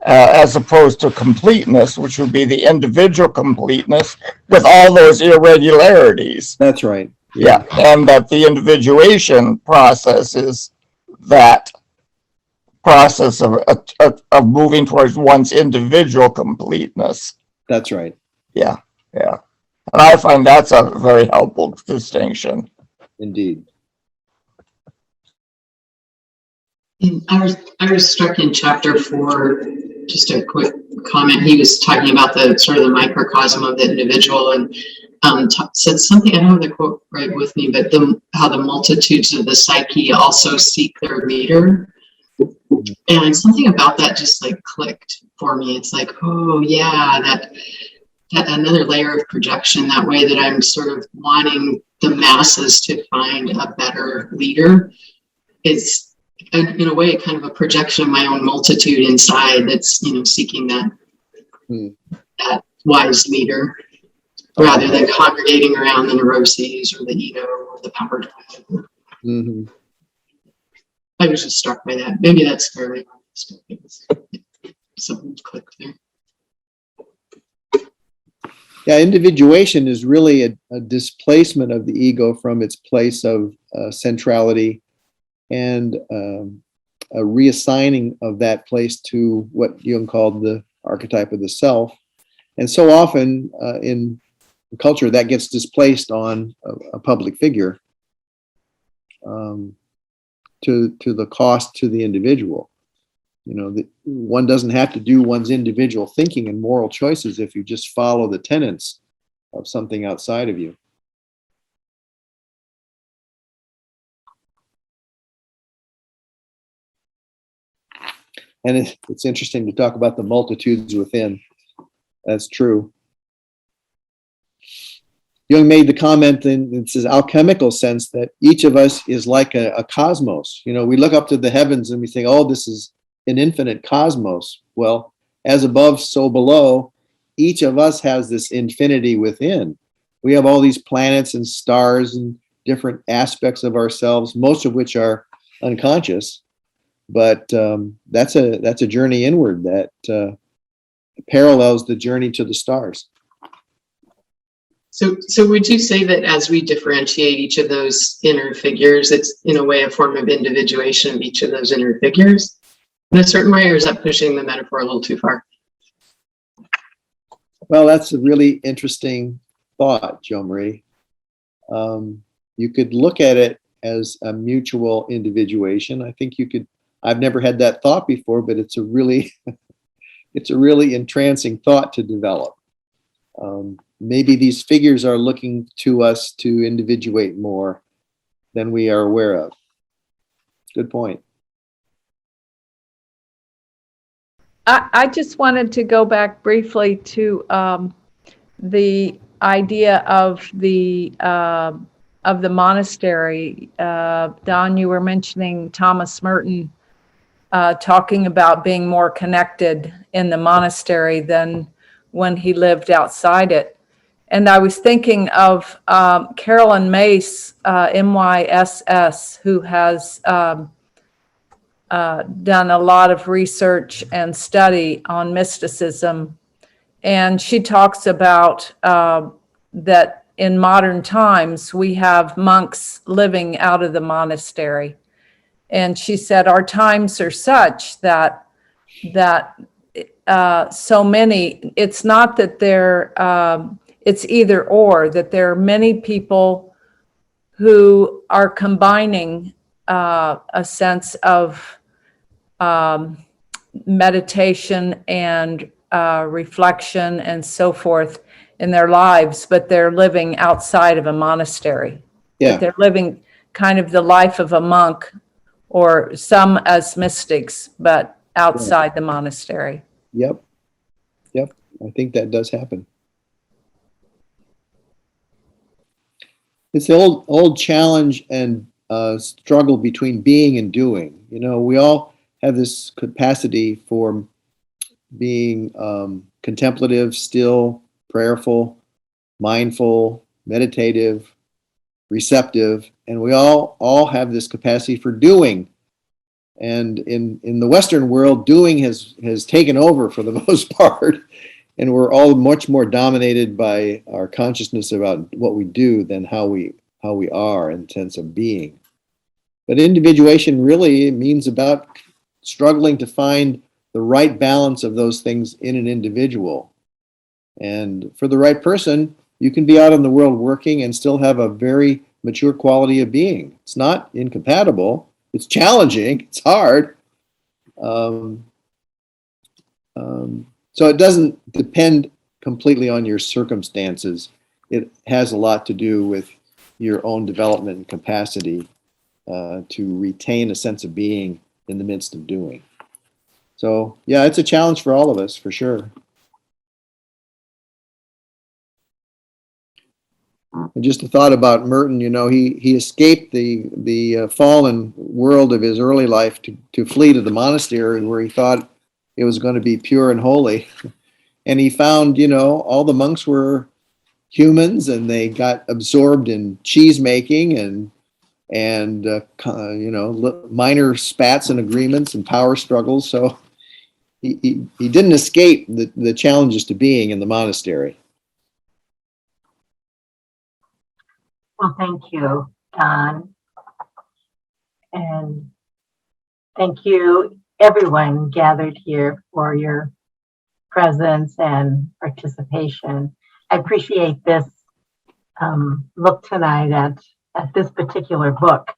as opposed to completeness, which would be the individual completeness with all those irregularities. That's right. Yeah, and that the individuation process is that process of moving towards one's individual completeness. That's right. Yeah, yeah. And I find that's a very helpful distinction. Indeed. I was struck in chapter 4, just a quick comment. He was talking about the sort of the microcosm of the individual and said something, I don't have the quote right with me, but how the multitudes of the psyche also seek their leader. And something about that just like clicked for me. It's like, oh yeah, that another layer of projection, that way that I'm sort of wanting the masses to find a better leader. It's in a way kind of a projection of my own multitude inside that's, you know, seeking that wise leader rather than congregating around the neuroses or the ego or the power drive. Mm-hmm. I was just struck by that. Maybe that's fairly honest. Something clicked there. Yeah, individuation is really a displacement of the ego from its place of centrality and a reassigning of that place to what Jung called the archetype of the self. And so often in culture that gets displaced on a public figure to the cost to the individual. You know, one doesn't have to do one's individual thinking and moral choices if you just follow the tenets of something outside of you. And it's interesting to talk about the multitudes within. That's true. Jung made the comment in this alchemical sense that each of us is like a cosmos. You know, we look up to the heavens and we think, oh, this is an infinite cosmos. Well, as above, so below, each of us has this infinity within. We have all these planets and stars and different aspects of ourselves, most of which are unconscious. But that's a journey inward that parallels the journey to the stars. So would you say that as we differentiate each of those inner figures, it's in a way a form of individuation of each of those inner figures in a certain way, or is that pushing the metaphor a little too far? Well, that's a really interesting thought, Jo Marie. You could look at it as a mutual individuation. I think you could. I've never had that thought before, but it's a really entrancing thought to develop. maybe these figures are looking to us to individuate more than we are aware of. Good point. I just wanted to go back briefly to the idea of the monastery. Don, you were mentioning Thomas Merton talking about being more connected in the monastery than when he lived outside it. And I was thinking of Carolyn Myss, MYSS, who has done a lot of research and study on mysticism. And she talks about that in modern times, we have monks living out of the monastery. And she said, our times are such that so many, it's not that it's either or, that there are many people who are combining a sense of meditation and reflection and so forth in their lives, but they're living outside of a monastery. Yeah. That they're living kind of the life of a monk, or some as mystics, but outside the monastery. Yep. I think that does happen. It's the old challenge and struggle between being and doing. You know, we all have this capacity for being contemplative, still, prayerful, mindful, meditative, receptive, and we all have this capacity for doing. And in the Western world, doing has taken over for the most part, and we're all much more dominated by our consciousness about what we do than how we are in the sense of being. But individuation really means about struggling to find the right balance of those things in an individual. And for the right person, you can be out in the world working and still have a very mature quality of being. It's not incompatible. It's challenging. It's hard. So it doesn't depend completely on your circumstances. It has a lot to do with your own development and capacity to retain a sense of being in the midst of doing. So yeah, it's a challenge for all of us, for sure. And just a thought about Merton, you know, he escaped the fallen world of his early life to flee to the monastery where he thought it was going to be pure and holy. And he found, you know, all the monks were humans and they got absorbed in cheese making and you know, minor spats and agreements and power struggles. So he didn't escape the challenges to being in the monastery. Well, thank you, Don. And thank you, everyone gathered here, for your presence and participation. I appreciate this look tonight at this particular book.